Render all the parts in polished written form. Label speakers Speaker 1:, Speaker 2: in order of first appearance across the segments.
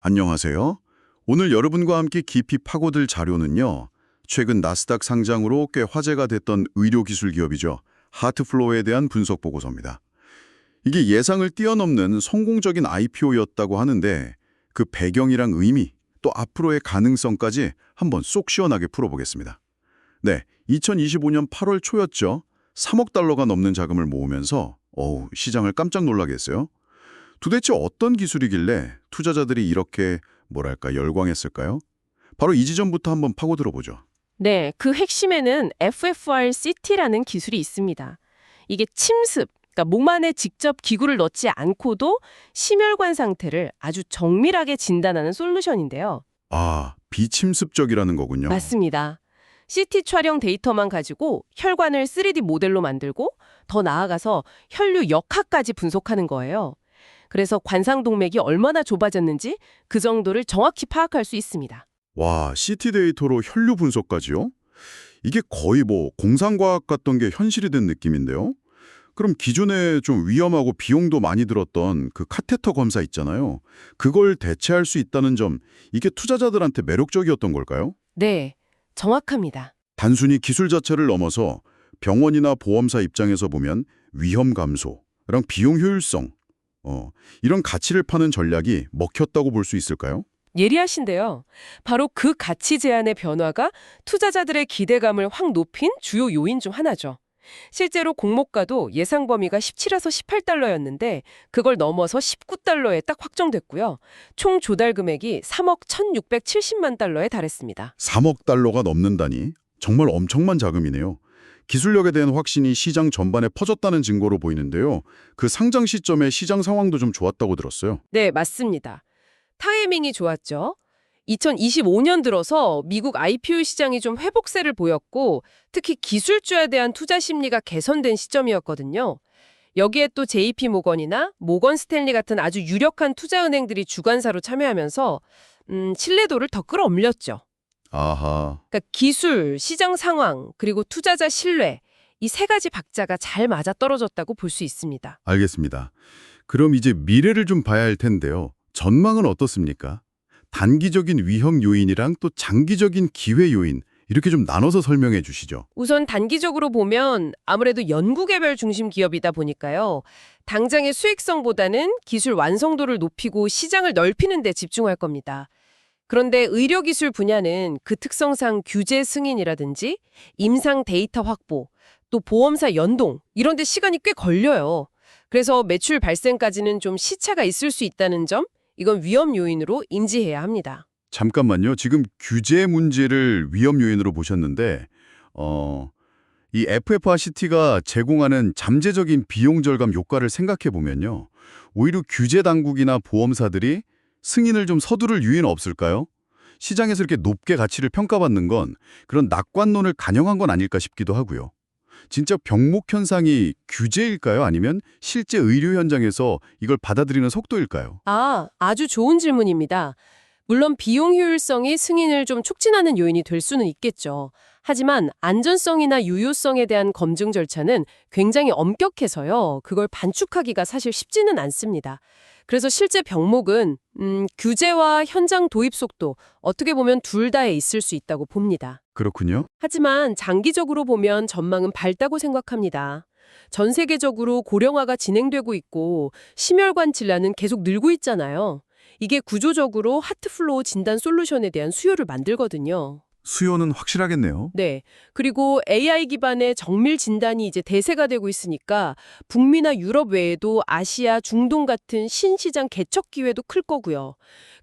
Speaker 1: 안녕하세요. 오늘 여러분과 함께 깊이 파고들 자료는요. 최근 나스닥 상장으로 꽤 화제가 됐던 의료기술 기업이죠. 하트플로우에 대한 분석 보고서입니다. 이게 예상을 뛰어넘는 성공적인 IPO였다고 하는데 그 배경이랑 의미, 또 앞으로의 가능성까지 한번 쏙 시원하게 풀어보겠습니다. 네, 2025년 8월 초였죠. 3억 달러가 넘는 자금을 모으면서 시장을 깜짝 놀라게 했어요. 도대체 어떤 기술이길래 투자자들이 이렇게 열광했을까요? 바로 이 지점부터 한번 파고들어보죠.
Speaker 2: 네, 그 핵심에는 FFRCT라는 기술이 있습니다. 이게 침습, 그러니까 몸 안에 직접 기구를 넣지 않고도 심혈관 상태를 아주 정밀하게 진단하는 솔루션인데요.
Speaker 1: 아, 비침습적이라는 거군요.
Speaker 2: 맞습니다. CT 촬영 데이터만 가지고 혈관을 3D 모델로 만들고 더 나아가서 혈류 역학까지 분석하는 거예요. 그래서 관상동맥이 얼마나 좁아졌는지 그 정도를 정확히 파악할 수 있습니다.
Speaker 1: 와, CT 데이터로 혈류 분석까지요? 이게 거의 공상과학 같던 게 현실이 된 느낌인데요. 그럼 기존에 좀 위험하고 비용도 많이 들었던 그 카테터 검사 있잖아요. 그걸 대체할 수 있다는 점, 이게 투자자들한테 매력적이었던 걸까요?
Speaker 2: 네, 정확합니다.
Speaker 1: 단순히 기술 자체를 넘어서 병원이나 보험사 입장에서 보면 위험 감소랑 비용 효율성, 이런 가치를 파는 전략이 먹혔다고 볼 수 있을까요?
Speaker 2: 예리하신데요. 바로 그 가치 제한의 변화가 투자자들의 기대감을 확 높인 주요 요인 중 하나죠. 실제로 공모가도 예상 범위가 17에서 18달러였는데 그걸 넘어서 19달러에 딱 확정됐고요. 총 조달 금액이 3억 1,670만 달러에 달했습니다.
Speaker 1: 3억 달러가 넘는다니 정말 엄청난 자금이네요. 기술력에 대한 확신이 시장 전반에 퍼졌다는 증거로 보이는데요. 그 상장 시점의 시장 상황도 좀 좋았다고 들었어요.
Speaker 2: 네, 맞습니다. 타이밍이 좋았죠. 2025년 들어서 미국 IPO 시장이 좀 회복세를 보였고 특히 기술주에 대한 투자 심리가 개선된 시점이었거든요. 여기에 또 JP모건이나 모건 스탠리 같은 아주 유력한 투자은행들이 주관사로 참여하면서 신뢰도를 더 끌어올렸죠.
Speaker 1: 아하,
Speaker 2: 그러니까 기술, 시장 상황, 그리고 투자자 신뢰 이 세 가지 박자가 잘 맞아떨어졌다고 볼 수 있습니다.
Speaker 1: 알겠습니다. 그럼 이제 미래를 좀 봐야 할 텐데요. 전망은 어떻습니까? 단기적인 위험 요인이랑 또 장기적인 기회 요인, 이렇게 좀 나눠서 설명해 주시죠.
Speaker 2: 우선 단기적으로 보면 아무래도 연구개발 중심 기업이다 보니까요. 당장의 수익성보다는 기술 완성도를 높이고 시장을 넓히는 데 집중할 겁니다. 그런데 의료기술 분야는 그 특성상 규제 승인이라든지 임상 데이터 확보, 또 보험사 연동 이런 데 시간이 꽤 걸려요. 그래서 매출 발생까지는 좀 시차가 있을 수 있다는 점, 이건 위험 요인으로 인지해야 합니다.
Speaker 1: 잠깐만요. 지금 규제 문제를 위험 요인으로 보셨는데, 이 FFRCT가 제공하는 잠재적인 비용 절감 효과를 생각해 보면요. 오히려 규제 당국이나 보험사들이 승인을 좀 서두를 유인은 없을까요? 시장에서 이렇게 높게 가치를 평가받는 건 그런 낙관론을 간영한 건 아닐까 싶기도 하고요. 진짜 병목 현상이 규제일까요? 아니면 실제 의료 현장에서 이걸 받아들이는 속도일까요?
Speaker 2: 아주 좋은 질문입니다. 물론 비용 효율성이 승인을 좀 촉진하는 요인이 될 수는 있겠죠. 하지만 안전성이나 유효성에 대한 검증 절차는 굉장히 엄격해서요. 그걸 반축하기가 사실 쉽지는 않습니다. 그래서 실제 병목은 규제와 현장 도입 속도 어떻게 보면 둘 다에 있을 수 있다고 봅니다.
Speaker 1: 그렇군요.
Speaker 2: 하지만 장기적으로 보면 전망은 밝다고 생각합니다. 전 세계적으로 고령화가 진행되고 있고 심혈관 질환은 계속 늘고 있잖아요. 이게 구조적으로 하트플로우 진단 솔루션에 대한 수요를 만들거든요.
Speaker 1: 수요는 확실하겠네요.
Speaker 2: 네. 그리고 AI 기반의 정밀 진단이 이제 대세가 되고 있으니까 북미나 유럽 외에도 아시아, 중동 같은 신시장 개척 기회도 클 거고요.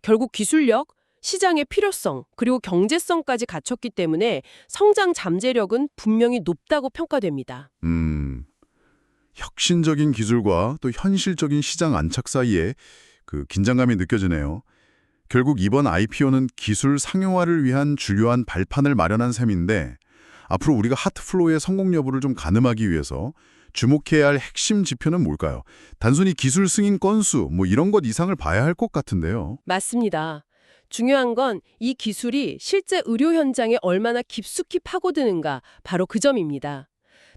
Speaker 2: 결국 기술력, 시장의 필요성, 그리고 경제성까지 갖췄기 때문에 성장 잠재력은 분명히 높다고 평가됩니다.
Speaker 1: 혁신적인 기술과 또 현실적인 시장 안착 사이에 그 긴장감이 느껴지네요. 결국 이번 IPO는 기술 상용화를 위한 주요한 발판을 마련한 셈인데 앞으로 우리가 하트플로우의 성공 여부를 좀 가늠하기 위해서 주목해야 할 핵심 지표는 뭘까요? 단순히 기술 승인 건수 이런 것 이상을 봐야 할 것 같은데요.
Speaker 2: 맞습니다. 중요한 건 이 기술이 실제 의료 현장에 얼마나 깊숙이 파고드는가 바로 그 점입니다.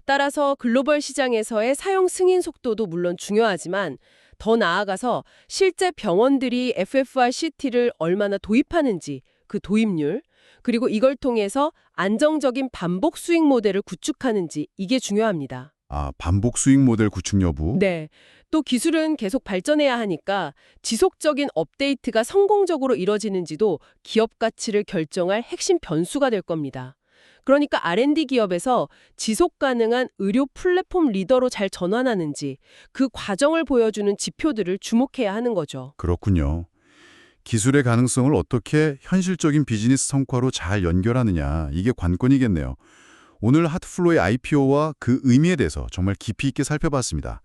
Speaker 2: 따라서 글로벌 시장에서의 사용 승인 속도도 물론 중요하지만 더 나아가서 실제 병원들이 FFRCT를 얼마나 도입하는지, 그 도입률, 그리고 이걸 통해서 안정적인 반복 수익 모델을 구축하는지 이게 중요합니다.
Speaker 1: 아, 반복 수익 모델 구축 여부?
Speaker 2: 네. 또 기술은 계속 발전해야 하니까 지속적인 업데이트가 성공적으로 이뤄지는지도 기업 가치를 결정할 핵심 변수가 될 겁니다. 그러니까 R&D 기업에서 지속 가능한 의료 플랫폼 리더로 잘 전환하는지 그 과정을 보여주는 지표들을 주목해야 하는 거죠.
Speaker 1: 그렇군요. 기술의 가능성을 어떻게 현실적인 비즈니스 성과로 잘 연결하느냐, 이게 관건이겠네요. 오늘 하트플로의 IPO와 그 의미에 대해서 정말 깊이 있게 살펴봤습니다.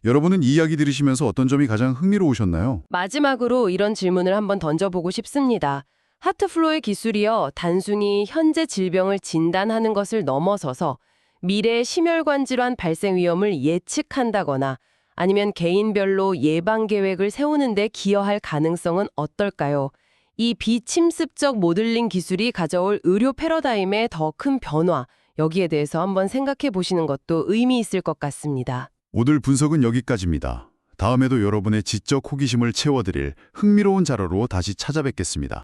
Speaker 1: 여러분은 이 이야기 들으시면서 어떤 점이 가장 흥미로우셨나요?
Speaker 2: 마지막으로 이런 질문을 한번 던져보고 싶습니다. 하트플로의 기술이요, 단순히 현재 질병을 진단하는 것을 넘어서서 미래의 심혈관 질환 발생 위험을 예측한다거나 아니면 개인별로 예방 계획을 세우는 데 기여할 가능성은 어떨까요? 이 비침습적 모델링 기술이 가져올 의료 패러다임의 더 큰 변화, 여기에 대해서 한번 생각해 보시는 것도 의미 있을 것 같습니다.
Speaker 1: 오늘 분석은 여기까지입니다. 다음에도 여러분의 지적 호기심을 채워드릴 흥미로운 자료로 다시 찾아뵙겠습니다.